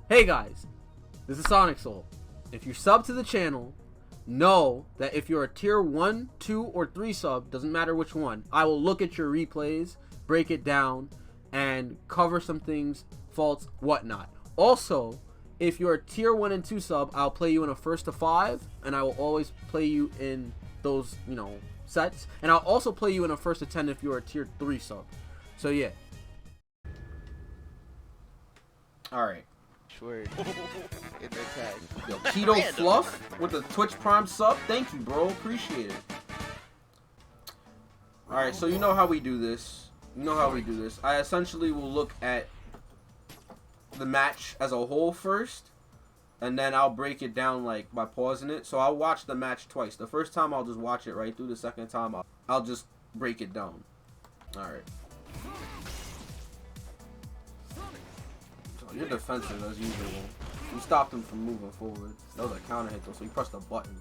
Hey guys, this is Sonic Soul. If you're sub to the channel, know that if you're a tier 1, 2, or 3 sub, doesn't matter which one, I will look at your replays, break it down, and cover some things, faults, whatnot. Also, if you're a tier 1 and 2 sub, I'll play you in a 1st to 5, and I will always play you in those, sets. And I'll also play you in a 1st to 10 if you're a tier 3 sub. So yeah. Alright. Word. In their tag. Yo, Keto Fluff with the Twitch Prime sub. Thank you, bro. Appreciate it. Alright, so you know how we do this. I essentially will look at the match as a whole first, and then I'll break it down like by pausing it. So I'll watch the match twice. The first time I'll just watch it right through. The second time I'll just break it down. Alright. You're defensive as usual. You stopped him from moving forward. That was a counter hit though, so you pressed the button.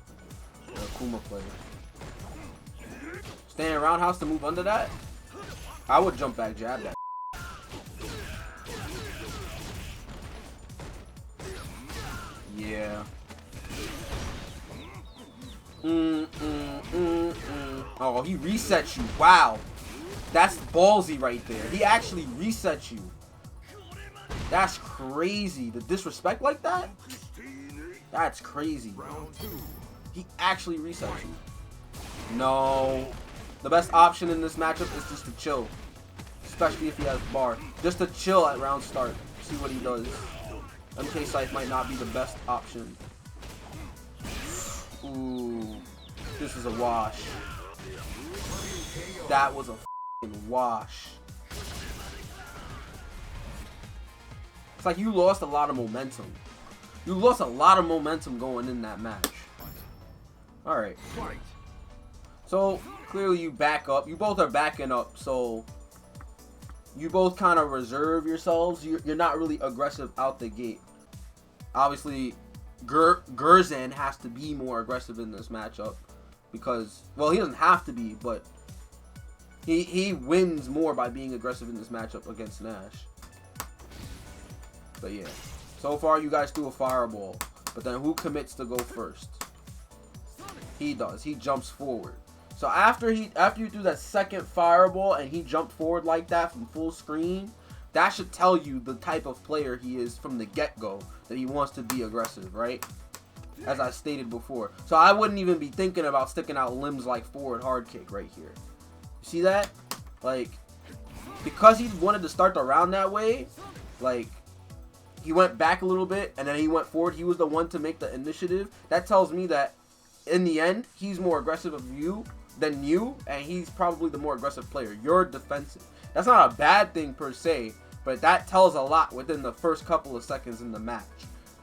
The Akuma player. Staying roundhouse to move under that? I would jump back, jab that. Yeah. Oh, he resets you. Wow. That's ballsy right there. He actually resets you. That's crazy. The disrespect like that? That's crazy, bro. He actually resets you. No. The best option in this matchup is just to chill. Especially if he has bar. Just to chill at round start. See what he does. MK Scythe might not be the best option. Ooh. This is a wash. That was a f***ing wash. It's like you lost a lot of momentum. You lost a lot of momentum going in that match. Alright. So, clearly you back up. You both are backing up, so you both kind of reserve yourselves. You're not really aggressive out the gate. Obviously, Gerzan has to be more aggressive in this matchup. Because, well, he doesn't have to be, but he wins more by being aggressive in this matchup against Nash. But yeah, so far you guys threw a fireball, but then who commits to go first? He does. He jumps forward. So after you threw that second fireball and he jumped forward like that from full screen, that should tell you the type of player he is from the get-go, that he wants to be aggressive, right? As I stated before. So I wouldn't even be thinking about sticking out limbs like forward hard kick right here. You see that? Like, because he wanted to start the round that way, like, he went back a little bit, and then he went forward. He was the one to make the initiative. That tells me that, in the end, he's more aggressive than you, and he's probably the more aggressive player. You're defensive. That's not a bad thing, per se, but that tells a lot within the first couple of seconds in the match.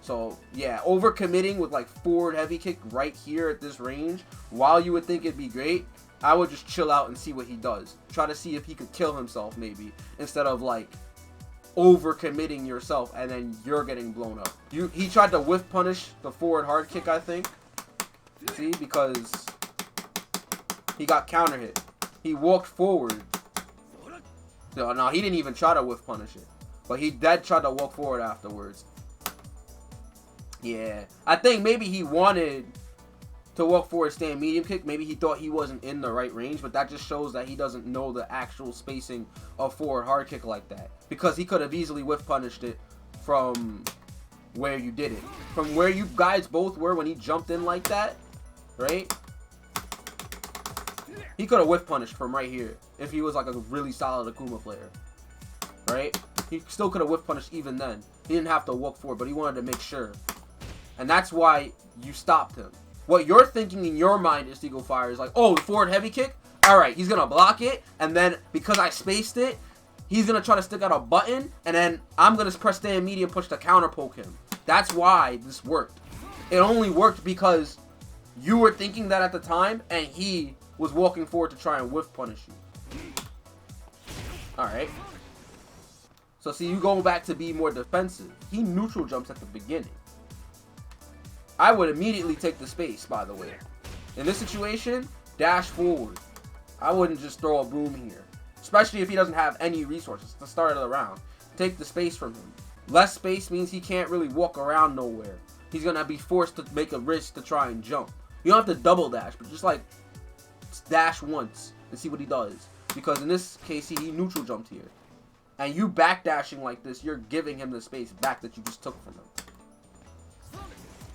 So, yeah, overcommitting with, like, forward heavy kick right here at this range, while you would think it'd be great, I would just chill out and see what he does. Try to see if he could kill himself, maybe, instead of, like, overcommitting yourself and then you're getting blown up. He tried to whiff punish the forward hard kick, I think. See, because he got counter hit. He walked forward. No, he didn't even try to whiff punish it, but he did try to walk forward afterwards. Yeah, I think maybe he wanted to walk forward, stand medium kick. Maybe he thought he wasn't in the right range, but that just shows that he doesn't know the actual spacing of forward hard kick like that. Because he could have easily whiff punished it from where you did it. From where you guys both were when he jumped in like that, right? He could have whiff punished from right here if he was like a really solid Akuma player, right? He still could have whiff punished even then. He didn't have to walk forward, but he wanted to make sure. And that's why you stopped him. What you're thinking in your mind is Eagle Fire is like, oh, the forward heavy kick? Alright, he's going to block it, and then because I spaced it, he's going to try to stick out a button, and then I'm going to press stand medium push to counter poke him. That's why this worked. It only worked because you were thinking that at the time, and he was walking forward to try and whiff punish you. Alright. So see, you go back to be more defensive. He neutral jumps at the beginning. I would immediately take the space, by the way. In this situation, dash forward. I wouldn't just throw a boom here. Especially if he doesn't have any resources at the start of the round. Take the space from him. Less space means he can't really walk around nowhere. He's gonna be forced to make a risk to try and jump. You don't have to double dash, but just like dash once and see what he does. Because in this case, he neutral jumped here. And you back dashing like this, you're giving him the space back that you just took from him.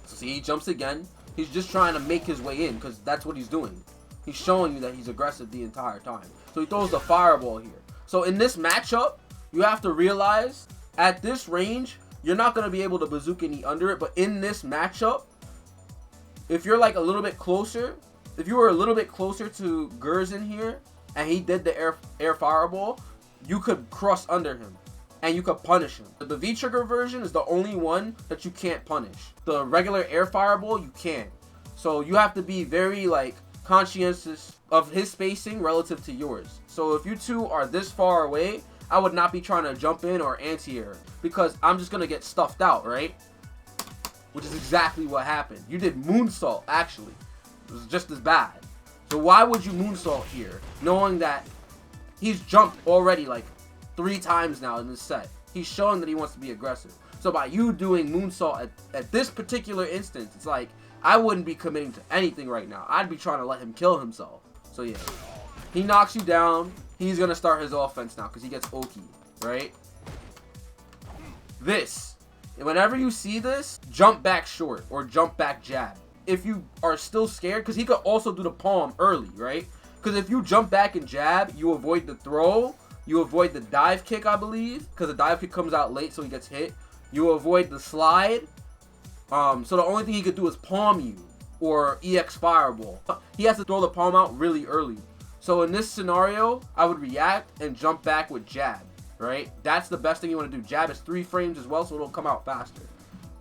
So see, he jumps again. He's just trying to make his way in because that's what he's doing. He's showing you that he's aggressive the entire time. So he throws the fireball here. So in this matchup, you have to realize at this range, you're not going to be able to bazooka knee under it. But in this matchup, if you're like a little bit closer, if you were a little bit closer to Gerson here, and he did the air fireball, you could cross under him, and you could punish him. The V-trigger version is the only one that you can't punish. The regular air fireball, you can. So you have to be very like conscientious of his spacing relative to yours. So if you two are this far away, I would not be trying to jump in or anti-air, because I'm just gonna get stuffed out, right? Which is exactly what happened. You did moonsault, actually. It was just as bad. So why would you moonsault here, knowing that he's jumped already like 3 times now in this set? He's showing that he wants to be aggressive. So by you doing moonsault at this particular instance, it's like, I wouldn't be committing to anything right now. I'd be trying to let him kill himself. So yeah, he knocks you down. He's going to start his offense now because he gets Oki, right? This, whenever you see this, jump back short or jump back jab. If you are still scared, because he could also do the palm early, right? Because if you jump back and jab, you avoid the throw, you avoid the dive kick, I believe, because the dive kick comes out late, so he gets hit. You avoid the slide. So the only thing he could do is palm you or EX fireball. He has to throw the palm out really early. So in this scenario, I would react and jump back with jab, right? That's the best thing you want to do. Jab is 3 frames as well, so it'll come out faster.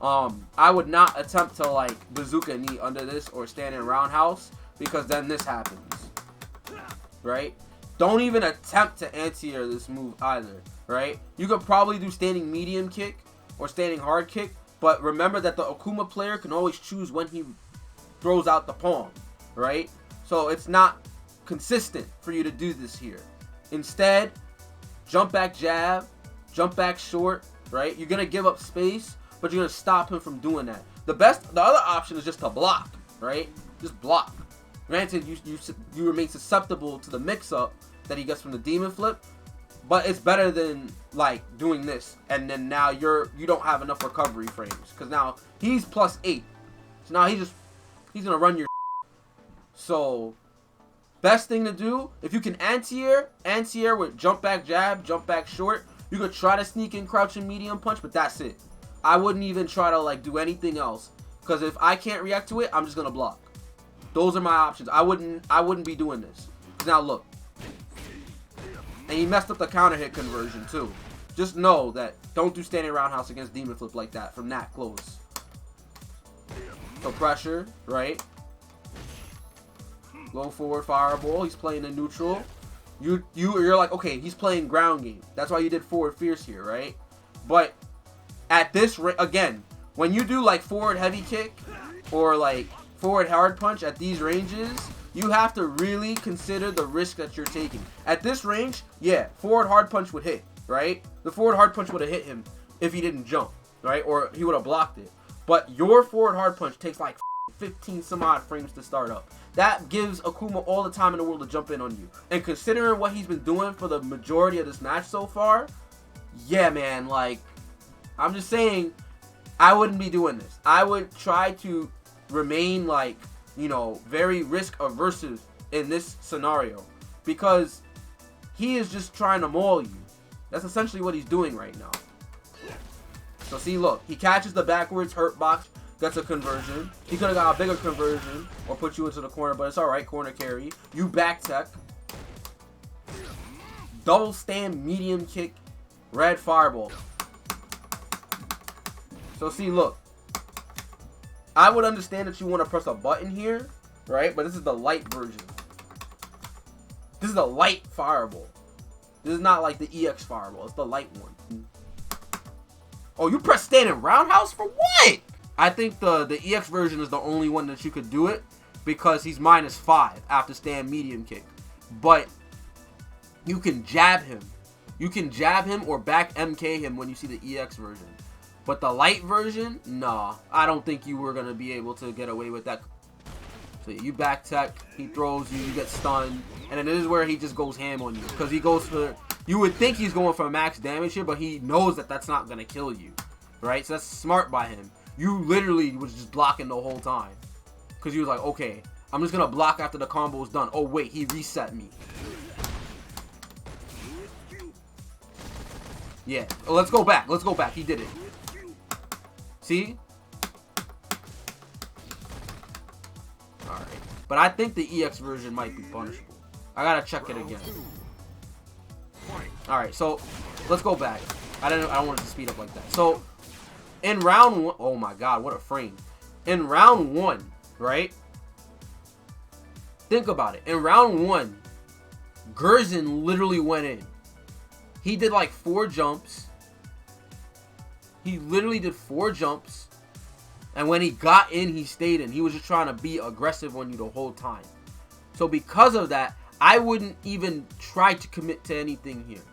I would not attempt to like bazooka knee under this or stand in roundhouse, because then this happens, right? Don't even attempt to anti-air this move either, right? You could probably do standing medium kick or standing hard kick, but remember that the Akuma player can always choose when he throws out the palm, right? So it's not consistent for you to do this here. Instead, jump back jab, jump back short, right? You're gonna give up space, but you're gonna stop him from doing that. The other option is just to block, right? Just block. Granted, you remain susceptible to the mix-up that he gets from the demon flip, but it's better than like doing this, and then now you don't have enough recovery frames, because now he's +8, so now he's gonna run your. So best thing to do, if you can anti-air with jump back jab, jump back short. You could try to sneak in crouch and medium punch, but that's it. I wouldn't even try to like do anything else, because if I can't react to it, I'm just gonna block. Those are my options. I wouldn't be doing this. Now look, and he messed up the counter hit conversion too. Just know that don't do standing roundhouse against demon flip like that from that close. So pressure, right? Low forward fireball. He's playing in neutral. You're like, okay, he's playing ground game. That's why you did forward fierce here, right? But at this again, when you do like forward heavy kick or like forward hard punch at these ranges, you have to really consider the risk that you're taking. At this range, yeah, forward hard punch would hit, right? The forward hard punch would have hit him if he didn't jump, right? Or he would have blocked it. But your forward hard punch takes like 15 some odd frames to start up. That gives Akuma all the time in the world to jump in on you. And considering what he's been doing for the majority of this match so far, yeah, man, like, I'm just saying, I wouldn't be doing this. I would try to remain like, you know, very risk averse in this scenario, because he is just trying to maul you. That's essentially what he's doing right now. So see, look, he catches the backwards hurt box, gets a conversion. He could have got a bigger conversion or put you into the corner, but it's all right. Corner carry. You back tech. Double stand medium kick, red fireball. So see, look, I would understand that you want to press a button here, right? But this is the light version. This is the light fireball. This is not like the EX fireball. It's the light one. Oh, you press standing roundhouse for what? I think the EX version is the only one that you could do it, because he's -5 after stand medium kick. But you can jab him. You can jab him or back MK him when you see the EX version. But the light version, nah. I don't think you were going to be able to get away with that. So you back tech, he throws you, you get stunned. And then this is where he just goes ham on you. Because he goes for... You would think he's going for max damage here, but he knows that that's not going to kill you. Right? So that's smart by him. You literally was just blocking the whole time. Because he was like, okay, I'm just going to block after the combo is done. Oh, wait, he reset me. Yeah, let's go back. Let's go back. He did it. See? Alright. But I think the EX version might be punishable. I gotta check it again. Alright, so let's go back. I don't want it to speed up like that. So in round 1, oh my god, what a frame. In round 1, right? Think about it. In round 1, Gerson literally went in. He did like 4 jumps. He literally did 4 jumps. And when he got in, he stayed in. He was just trying to be aggressive on you the whole time. So because of that, I wouldn't even try to commit to anything here.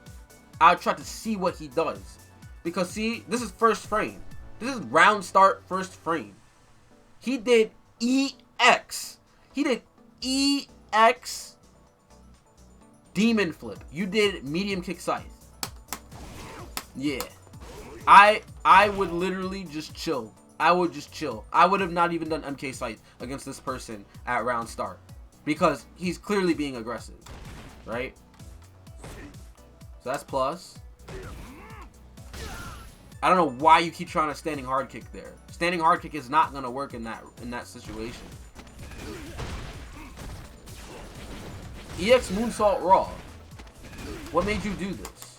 I would try to see what he does. Because see, this is first frame. This is round start first frame. He did EX. He did EX demon flip. You did medium kick scythe. Yeah. I would literally just chill. I would just chill. I would have not even done MK scythe against this person at round start. Because he's clearly being aggressive. Right? So that's plus. I don't know why you keep trying to standing hard kick there. Standing hard kick is not going to work in that situation. EX moonsault raw. What made you do this?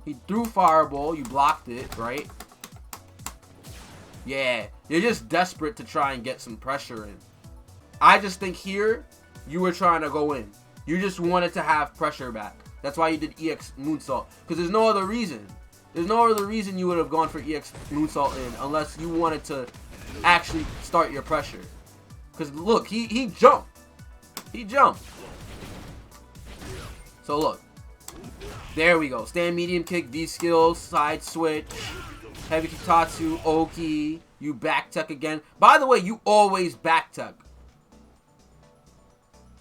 He threw fireball, you blocked it, right? Yeah, you're just desperate to try and get some pressure in. I just think here, you were trying to go in. You just wanted to have pressure back. That's why you did EX moonsault. Because there's no other reason. There's no other reason you would have gone for EX moonsault in unless you wanted to actually start your pressure. Because look, he jumped. He jumped. So look. There we go. Stand medium kick, V skills, side switch, heavy kitatsu, Oki. You back tech again. By the way, you always back tech.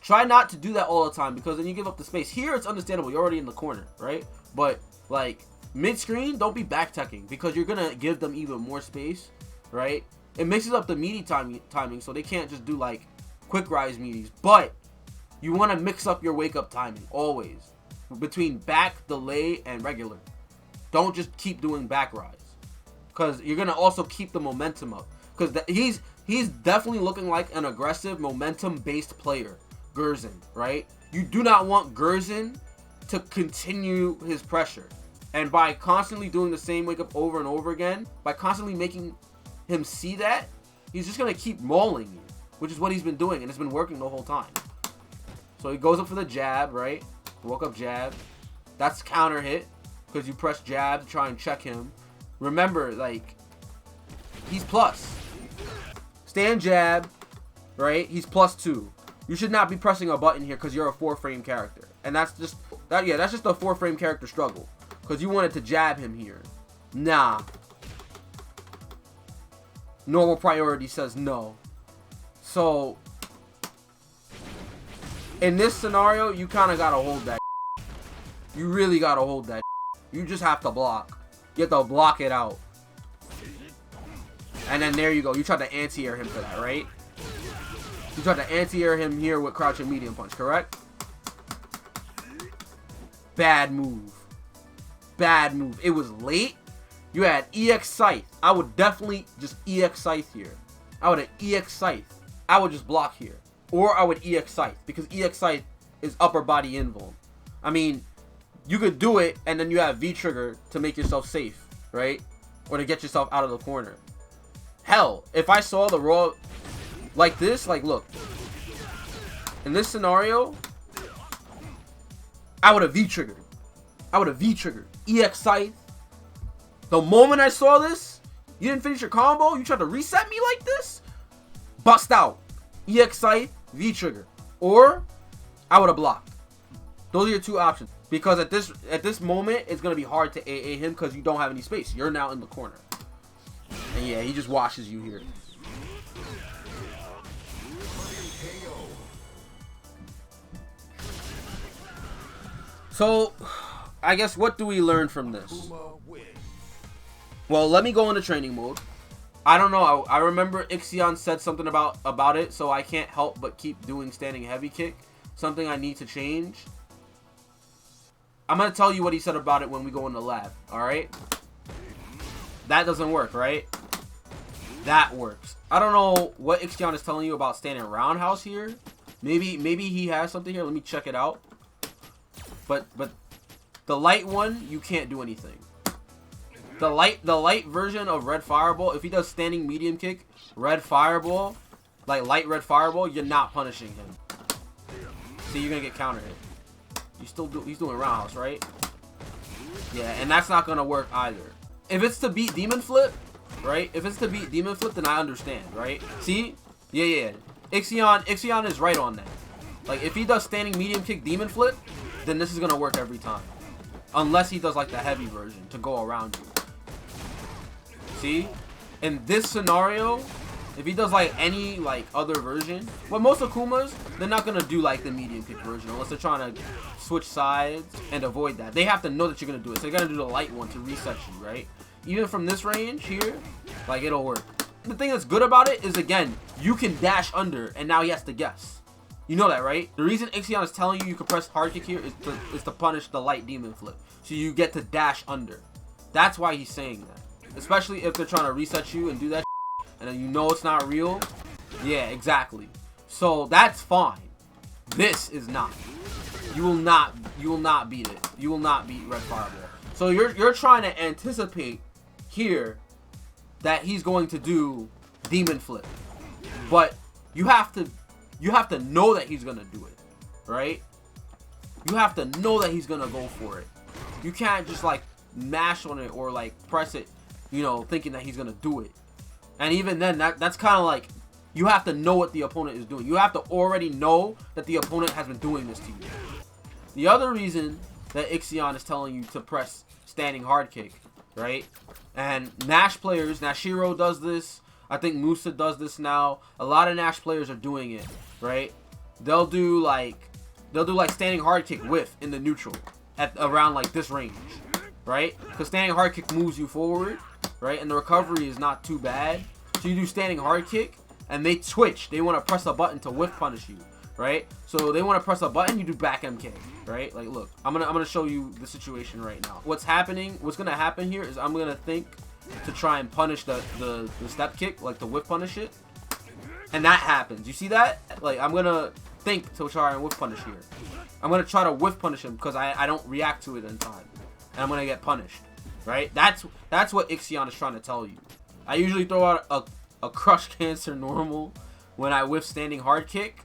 Try not to do that all the time because then you give up the space. Here it's understandable. You're already in the corner, right? But like mid-screen, don't be back teching because you're going to give them even more space, right? It mixes up the meaty timing so they can't just do like quick rise meaties. But you want to mix up your wake up timing always. Between back, delay, and regular. Don't just keep doing back rise. Because you're going to also keep the momentum up. Because he's definitely looking like an aggressive, momentum-based player. Gerson, right? You do not want Gerson to continue his pressure. And by constantly doing the same wake up over and over again, by constantly making him see that, he's just going to keep mauling you. Which is what he's been doing, and it's been working the whole time. So he goes up for the jab, right? Woke up jab. That's counter hit because you press jab to try and check him. Remember, like, he's plus. Stand jab, right? He's +2. You should not be pressing a button here because you're a 4-frame character. And that's just that. Yeah, that's just a 4-frame character struggle because you wanted to jab him here. Nah. Normal priority says no. So in this scenario, you kind of got to hold that. You really got to hold that. You just have to block. You have to block it out. And then there you go. You tried to anti-air him for that, right? You tried to anti-air him here with crouching medium punch, correct? Bad move. Bad move. It was late. You had EX Scythe. I would definitely just EX Scythe here. I would have EX Scythe. I would just block here. Or I would EX Scythe. Because EX Scythe is upper body invuln. I mean, you could do it and then you have V-trigger to make yourself safe, right? Or to get yourself out of the corner. Hell, if I saw the raw like this, like look. In this scenario, I would have V-triggered. I would have V-triggered. EX Scythe. The moment I saw this, you didn't finish your combo, you tried to reset me like this? Bust out. EX Scythe, V-trigger. Or, I would have blocked. Those are your two options. Because at this moment, it's going to be hard to AA him because you don't have any space. You're now in the corner. And yeah, he just washes you here. So, I guess what do we learn from this? Well, let me go into training mode. I don't know. I remember Ixion said something about it, so I can't help but keep doing standing heavy kick. Something I need to change. I'm going to tell you what he said about it when we go in the lab, alright? That doesn't work, right? That works. I don't know what Ixion is telling you about standing roundhouse here. Maybe he has something here. Let me check it out. But the light one, you can't do anything. The light version of red fireball, if he does standing medium kick, red fireball, like light red fireball, you're not punishing him. See, you're gonna get counter hit. He's doing roundhouse, right? Yeah, and that's not gonna work either. If it's to beat demon flip, right? If it's to beat demon flip, then I understand, right? See? Yeah. Ixion is right on that. Like, if he does standing medium kick demon flip, then this is gonna work every time. Unless he does like the heavy version to go around you. See? In this scenario, if he does like any like other version, well, most Akumas, they're not gonna do like the medium kick version unless they're trying to switch sides and avoid that. They have to know that you're gonna do it. So they're gonna do the light one to reset you, right? Even from this range here, like, it'll work. The thing that's good about it is, again, you can dash under and now he has to guess. You know that, right? The reason Ixion is telling you can press hard kick here is to punish the light demon flip. So you get to dash under. That's why he's saying that. Especially if they're trying to reset you and do that and then you know it's not real. Yeah, exactly. So that's fine. This is not. You will not beat it. You will not beat red fireball. So you're trying to anticipate here that he's going to do demon flip. But you have to know that he's gonna do it, right? You have to know that he's gonna go for it. You can't just like mash on it or like press it, you know, thinking that he's gonna do it. And even then, that's kind of like, you have to know what the opponent is doing. You have to already know that the opponent has been doing this to you. The other reason that Ixion is telling you to press standing hard kick, right? And Nash players, Nashiro does this. I think Musa does this now. A lot of Nash players are doing it, right? They'll do like standing hard kick whiff in the neutral at around like this range, right? Because standing hard kick moves you forward, right? And the recovery is not too bad. So you do standing hard kick and they twitch. They want to press a button to whiff punish you, right? So they want to press a button, you do back MK, right? Like, look, I'm gonna show you the situation right now. What's gonna happen here is I'm gonna think to try and punish the step kick, like the whip punish it, and that happens. You see that? Like, I'm gonna think to try and whip punish here. I'm gonna try to whiff punish him because I don't react to it in time, and I'm gonna get punished, right? That's what Ixion is trying to tell you. I usually throw out a crush cancer normal when I whiff standing hard kick.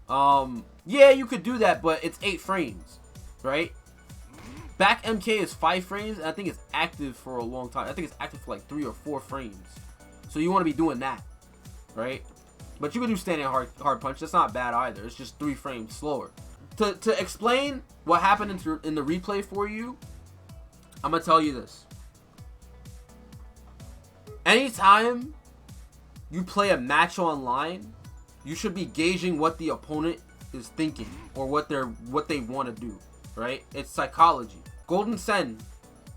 Yeah, you could do that, but it's 8 frames, right? Back MK is 5 frames, and I think it's active for a long time. I think it's active for like 3 or 4 frames. So you want to be doing that, right? But you can do standing hard punch. That's not bad either. It's just 3 frames slower. To explain what happened in the replay for you, I'm going to tell you this. Anytime you play a match online, you should be gauging what the opponent is thinking or what they want to do, right? It's psychology. Golden Sen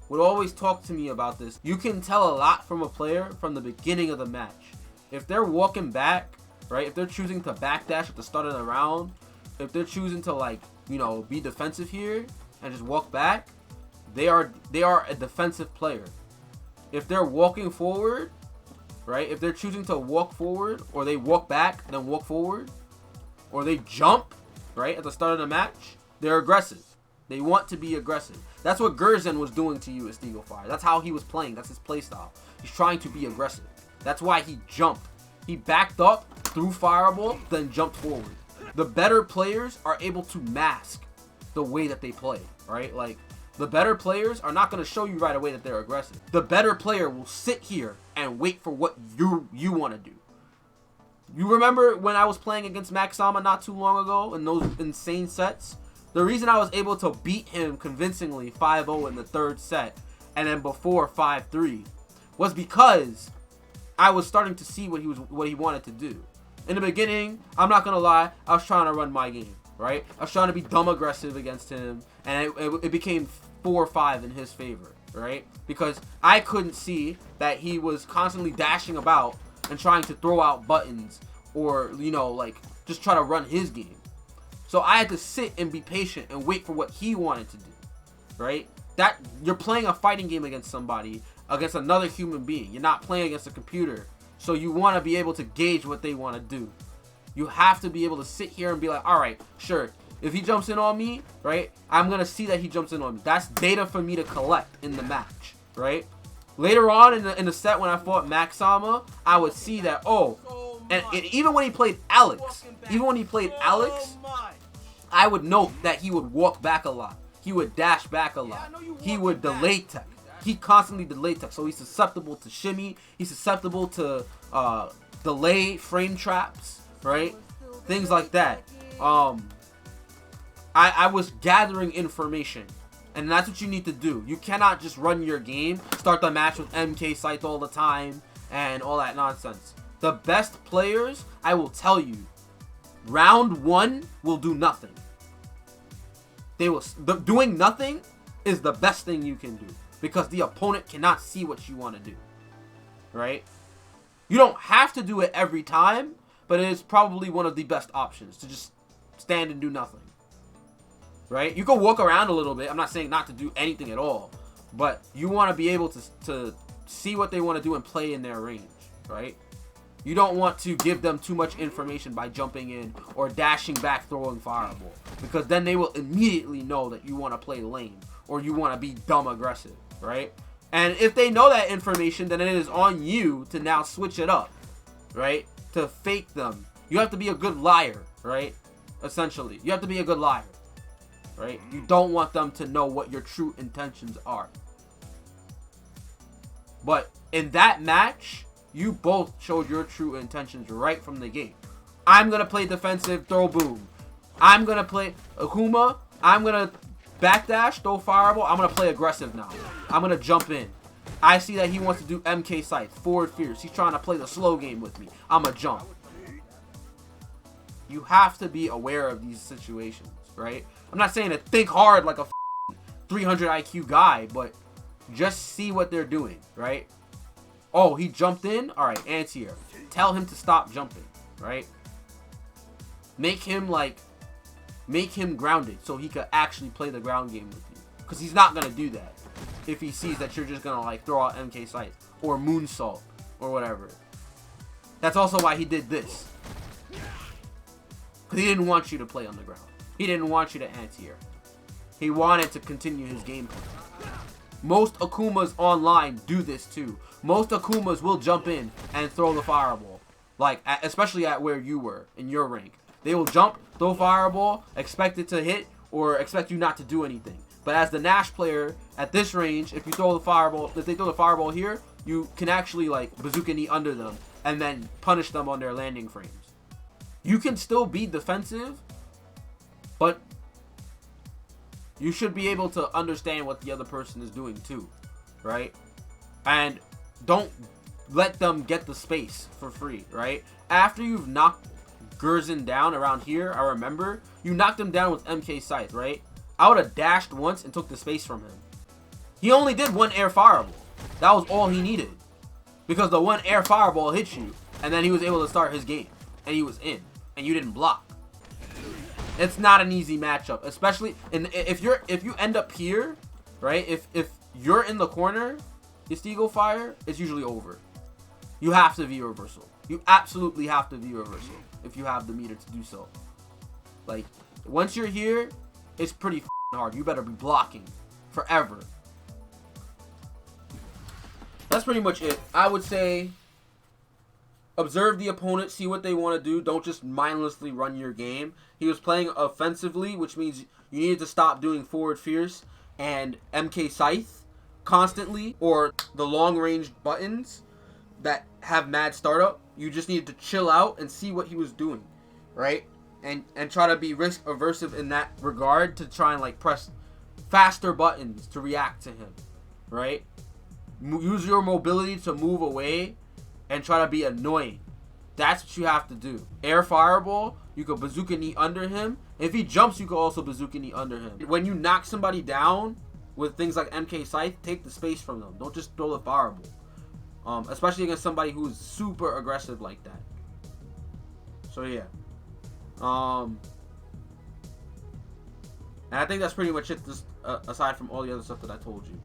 would always talk to me about this. You can tell a lot from a player from the beginning of the match. If they're walking back, right? If they're choosing to backdash at the start of the round, if they're choosing to, like, you know, be defensive here and just walk back, they are a defensive player. If they're walking forward, right? If they're choosing to walk forward, or they walk back and then walk forward, or they jump, right, at the start of the match, they're aggressive. They want to be aggressive. That's what Gerzen was doing to you at Steagle Fire. That's how he was playing. That's his playstyle. He's trying to be aggressive. That's why he jumped. He backed up, threw Fireball, then jumped forward. The better players are able to mask the way that they play, right? Like, the better players are not going to show you right away that they're aggressive. The better player will sit here and wait for what you want to do. You remember when I was playing against Maxama not too long ago in those insane sets? The reason I was able to beat him convincingly 5-0 in the 3rd set and then before 5-3 was because I was starting to see what he wanted to do. In the beginning, I'm not gonna lie, I was trying to run my game, right? I was trying to be dumb aggressive against him, and it became 4-5 in his favor, right? Because I couldn't see that he was constantly dashing about and trying to throw out buttons, or, you know, like, just try to run his game. So I had to sit and be patient and wait for what he wanted to do, right? That you're playing a fighting game against somebody, against another human being. You're not playing against a computer. So you want to be able to gauge what they want to do. You have to be able to sit here and be like, all right, sure. If he jumps in on me, right, I'm going to see that he jumps in on me. That's data for me to collect in the match, right? Later on in the set when I fought Maxama, I would see that, and even when he played Alex, I would note that he would walk back a lot. He would dash back a lot. He would delay tech. He constantly delayed tech, so he's susceptible to shimmy. He's susceptible to delay frame traps, right? Things like that. I was gathering information, and that's what you need to do. You cannot just run your game, start the match with MK Scythe all the time, and all that nonsense. The best players, I will tell you, round 1 will do nothing. Doing nothing is the best thing you can do, because the opponent cannot see what you want to do, right? You don't have to do it every time, but it is probably one of the best options to just stand and do nothing, right? You can walk around a little bit. I'm not saying not to do anything at all, but you want to be able to see what they want to do and play in their range, right? You don't want to give them too much information by jumping in or dashing back, throwing fireball, because then they will immediately know that you want to play lame or you want to be dumb aggressive, right? And if they know that information, then it is on you to now switch it up, right? To fake them. You have to be a good liar, right? Essentially, you have to be a good liar, right? You don't want them to know what your true intentions are. But in that match, you both showed your true intentions right from the gate. I'm going to play defensive, throw boom. I'm going to play Akuma. I'm going to backdash, throw fireball. I'm going to play aggressive now. I'm going to jump in. I see that he wants to do MK Scythe, forward fierce. He's trying to play the slow game with me. I'm going to jump. You have to be aware of these situations, right? I'm not saying to think hard like a 300 IQ guy, but just see what they're doing, right? Oh, he jumped in? Alright, anti-air. Tell him to stop jumping, right? Make him grounded so he could actually play the ground game with you. Because he's not going to do that if he sees that you're just going to like throw out MK Scythe or Moonsault or whatever. That's also why he did this. Because he didn't want you to play on the ground. He didn't want you to anti-air. He wanted to continue his gameplay. Most Akumas online do this too. Most Akumas will jump in and throw the fireball. Like, especially at where you were, in your rank. They will jump, throw fireball, expect it to hit, or expect you not to do anything. But as the Nash player, at this range, if they throw the fireball here, you can actually, like, bazooka knee under them, and then punish them on their landing frames. You can still be defensive, but you should be able to understand what the other person is doing too, right? And don't let them get the space for free, right? After you've knocked Gerzen down around here, I remember, you knocked him down with MK Scythe, right? I would have dashed once and took the space from him. He only did one air fireball. That was all he needed. Because the one air fireball hit you, and then he was able to start his game. And he was in. And you didn't block. It's not an easy matchup, especially if you end up here, right? If you're in the corner, Istigo Fire, it's usually over. You have to V reversal. You absolutely have to V reversal if you have the meter to do so. Like, once you're here, it's pretty hard. You better be blocking forever. That's pretty much it. I would say observe the opponent, see what they want to do. Don't just mindlessly run your game. He was playing offensively, which means you needed to stop doing forward fierce and MK Scythe constantly, or the long range buttons that have mad startup. You just needed to chill out and see what he was doing, right? And try to be risk aversive in that regard, to try and like press faster buttons to react to him, right? use your mobility to move away and try to be annoying. That's what you have to do. Air fireball, you could bazooka knee under him. If he jumps, you could also bazooka knee under him. When you knock somebody down with things like MK Scythe, take the space from them. Don't just throw the fireball. Especially against somebody who's super aggressive like that. So yeah. And I think that's pretty much it, just, aside from all the other stuff that I told you.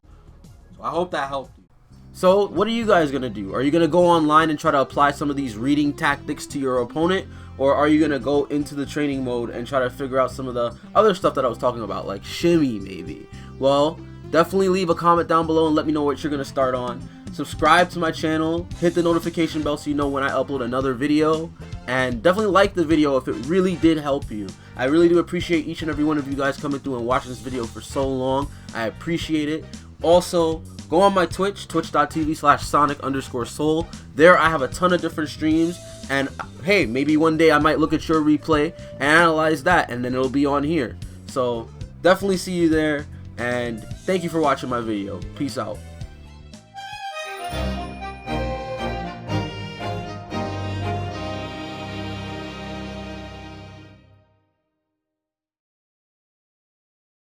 So I hope that helped you. So what are you guys going to do? Are you going to go online and try to apply some of these reading tactics to your opponent? Or are you going to go into the training mode and try to figure out some of the other stuff that I was talking about, like shimmy maybe? Well, definitely leave a comment down below and let me know what you're going to start on. Subscribe to my channel, hit the notification bell so you know when I upload another video, and definitely like the video if it really did help you. I really do appreciate each and every one of you guys coming through and watching this video for so long. I appreciate it. Also, go on my Twitch, twitch.tv/Sonic_Soul. There I have a ton of different streams, and hey, maybe one day I might look at your replay and analyze that, and then it'll be on here. So definitely see you there, and thank you for watching my video. Peace out.